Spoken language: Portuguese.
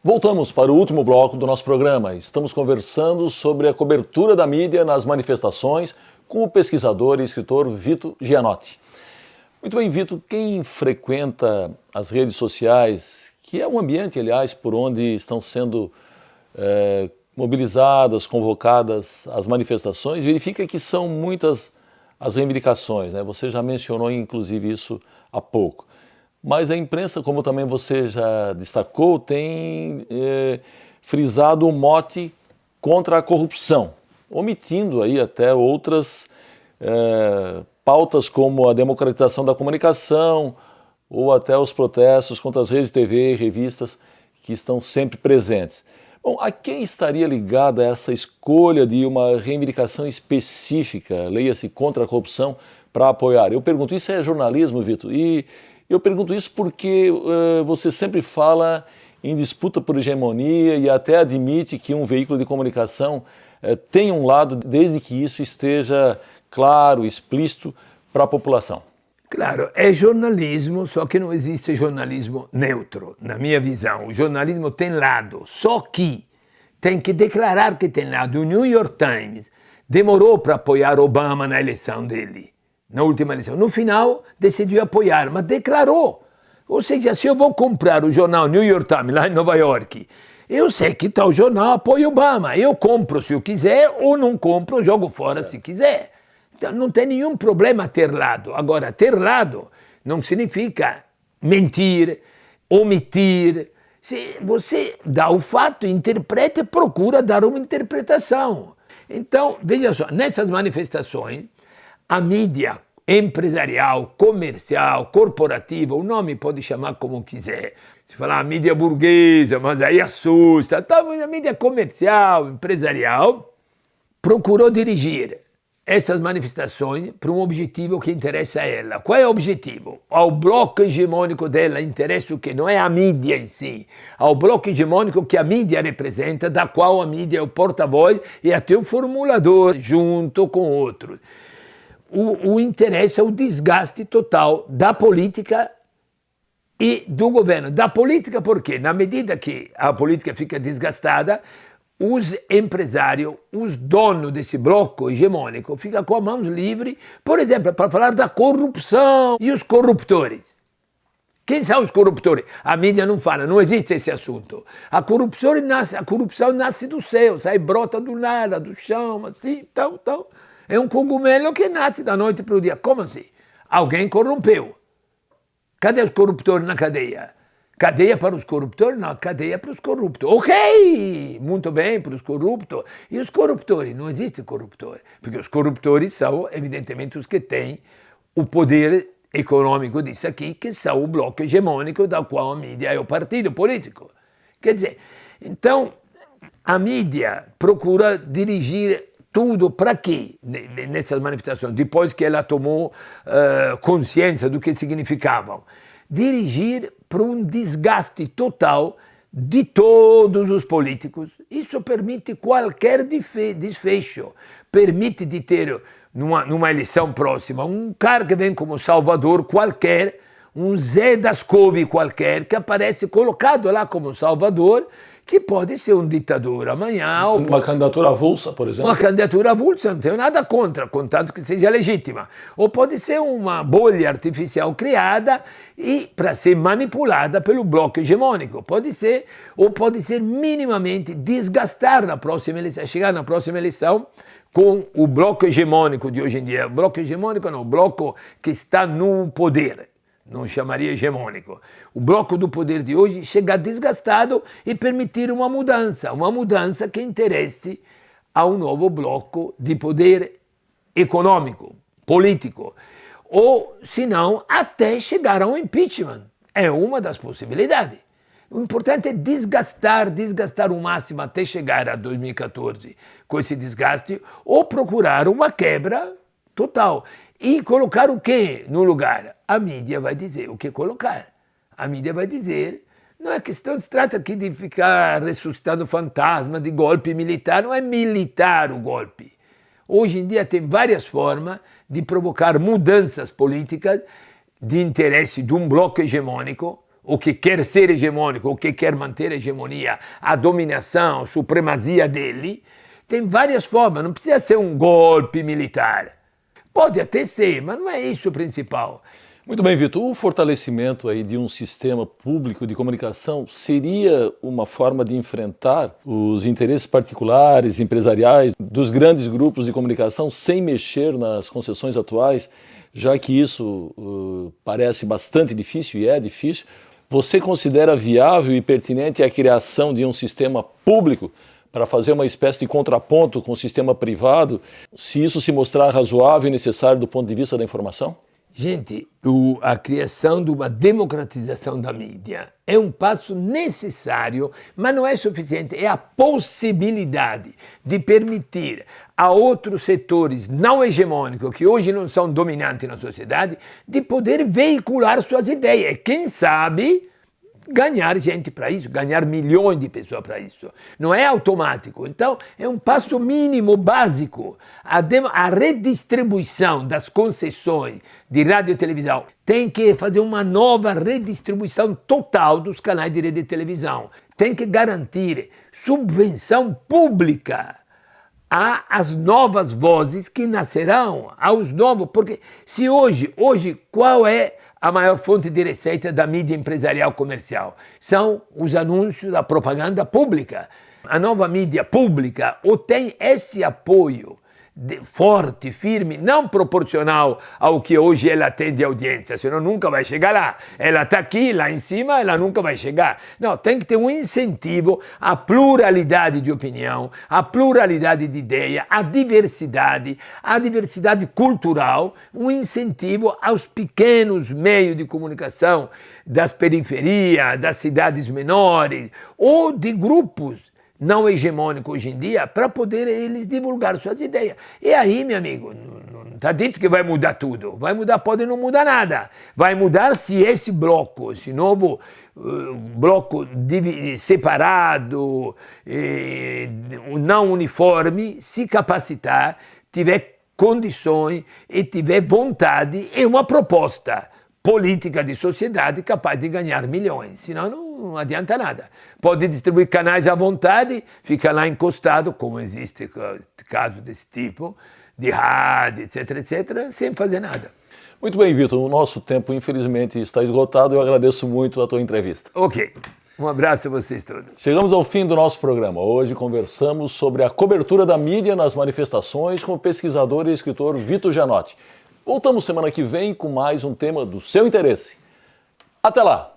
Voltamos para o último bloco do nosso programa. Estamos conversando sobre a cobertura da mídia nas manifestações com o pesquisador e escritor Vitor Gianotti. Muito bem, Vitor, quem frequenta as redes sociais, que é um ambiente, aliás, por onde estão sendo mobilizadas, convocadas as manifestações, verifica que são muitas as reivindicações, né? Você já mencionou, inclusive, isso há pouco. Mas a imprensa, como também você já destacou, tem frisado o mote contra a corrupção, omitindo aí até outras pautas como a democratização da comunicação ou até os protestos contra as redes de TV e revistas que estão sempre presentes. Bom, a quem estaria ligada essa escolha de uma reivindicação específica, leia-se contra a corrupção, para apoiar? Eu pergunto, isso é jornalismo, Vitor? E eu pergunto isso porque você sempre fala em disputa por hegemonia e até admite que um veículo de comunicação tem um lado, desde que isso esteja claro, explícito para a população. Claro, é jornalismo, só que não existe jornalismo neutro, na minha visão. O jornalismo tem lado, só que tem que declarar que tem lado. O New York Times demorou para apoiar Obama na eleição dele, na última eleição. No final, decidiu apoiar, mas declarou. Ou seja, se eu vou comprar o jornal New York Times lá em Nova York, eu sei que tal jornal apoia Obama. Eu compro se eu quiser ou não compro, jogo fora se quiser. Então, não tem nenhum problema ter lado. Agora, ter lado não significa mentir, omitir. Se você dá o fato, interpreta e procura dar uma interpretação. Então, veja só, nessas manifestações, a mídia empresarial, comercial, corporativa, o nome pode chamar como quiser. Se falar mídia burguesa, mas aí assusta. Então, a mídia comercial, empresarial, procurou dirigir essas manifestações para um objetivo que interessa a ela. Qual é o objetivo? Ao bloco hegemônico dela interessa o quê? Não é a mídia em si. Ao bloco hegemônico que a mídia representa, da qual a mídia é o porta-voz e até o formulador, junto com outros. O interesse é o desgaste total da política e do governo. Da política por quê? Na medida que a política fica desgastada, os empresários, os donos desse bloco hegemônico, ficam com as mãos livres, por exemplo, para falar da corrupção e os corruptores. Quem são os corruptores? A mídia não fala, não existe esse assunto. A corrupção nasce do céu, sai, brota do nada, do chão, assim, tal. É um cogumelo que nasce da noite para o dia. Como assim? Alguém corrompeu. Cadê os corruptores na cadeia? Cadeia para os corruptores? Não, cadeia para os corruptos. Ok, muito bem para os corruptos. E os corruptores? Não existe corruptor. Porque os corruptores são, evidentemente, os que têm o poder econômico disso aqui, que são o bloco hegemônico da qual a mídia é o partido político. Quer dizer, então, a mídia procura dirigir tudo para quê nessas manifestações, depois que ela tomou consciência do que significavam. Dirigir para um desgaste total de todos os políticos. Isso permite qualquer desfecho. Permite de ter, numa eleição próxima, um cara que vem como Salvador qualquer, um Zé das Couve qualquer, que aparece colocado lá como Salvador, que pode ser um ditador amanhã. Uma candidatura avulsa, por exemplo? Uma candidatura avulsa, não tenho nada contra, contanto que seja legítima. Ou pode ser uma bolha artificial criada e para ser manipulada pelo bloco hegemônico. Pode ser, ou pode ser minimamente desgastar na próxima eleição, chegar na próxima eleição com o bloco hegemônico de hoje em dia. O bloco hegemônico não, o bloco que está no poder. Não chamaria hegemônico. O bloco do poder de hoje chega desgastado e permitir uma mudança que interesse a um novo bloco de poder econômico, político, ou, se não, até chegar a um impeachment. É uma das possibilidades. O importante é desgastar o máximo até chegar a 2014 com esse desgaste, ou procurar uma quebra total. E colocar o quê no lugar? A mídia vai dizer o que colocar. A mídia vai dizer, não é questão, se trata aqui de ficar ressuscitando fantasma de golpe militar, não é militar o golpe. Hoje em dia tem várias formas de provocar mudanças políticas de interesse de um bloco hegemônico, o que quer ser hegemônico, o que quer manter a hegemonia, a dominação, a supremacia dele, tem várias formas, não precisa ser um golpe militar. Pode até ser, mas não é isso o principal. Muito bem, Vitor. O fortalecimento aí de um sistema público de comunicação seria uma forma de enfrentar os interesses particulares, empresariais, dos grandes grupos de comunicação sem mexer nas concessões atuais, já que isso parece bastante difícil e é difícil. Você considera viável e pertinente a criação de um sistema público para fazer uma espécie de contraponto com o sistema privado, se isso se mostrar razoável e necessário do ponto de vista da informação? Gente, a criação de uma democratização da mídia é um passo necessário, mas não é suficiente. É a possibilidade de permitir a outros setores não hegemônicos, que hoje não são dominantes na sociedade, de poder veicular suas ideias. E quem sabe ganhar gente para isso, ganhar milhões de pessoas para isso. Não é automático. Então, é um passo mínimo, básico. A redistribuição das concessões de rádio e televisão tem que fazer uma nova redistribuição total dos canais de rede de televisão. Tem que garantir subvenção pública às novas vozes que nascerão, aos novos. Porque se hoje qual é a maior fonte de receita da mídia empresarial comercial? São os anúncios da propaganda pública. A nova mídia pública ou tem esse apoio forte, firme, não proporcional ao que hoje ela tem de audiência, senão nunca vai chegar lá. Ela está aqui, lá em cima, ela nunca vai chegar. Não, tem que ter um incentivo à pluralidade de opinião, à pluralidade de ideia, à diversidade cultural, um incentivo aos pequenos meios de comunicação das periferias, das cidades menores, ou de grupos não hegemônico hoje em dia, para poder eles divulgar suas ideias. E aí, meu amigo, não está dito que vai mudar tudo. Vai mudar, pode não mudar nada. Vai mudar se esse bloco, esse novo bloco separado, não uniforme, se capacitar, tiver condições e tiver vontade e uma proposta política de sociedade capaz de ganhar milhões, senão não adianta nada. Pode distribuir canais à vontade, fica lá encostado, como existe caso desse tipo, de rádio, etc., sem fazer nada. Muito bem, Vitor, o nosso tempo infelizmente está esgotado, eu agradeço muito a tua entrevista. Ok, um abraço a vocês todos. Chegamos ao fim do nosso programa. Hoje conversamos sobre a cobertura da mídia nas manifestações com o pesquisador e escritor Vitor Gianotti. Voltamos semana que vem com mais um tema do seu interesse. Até lá!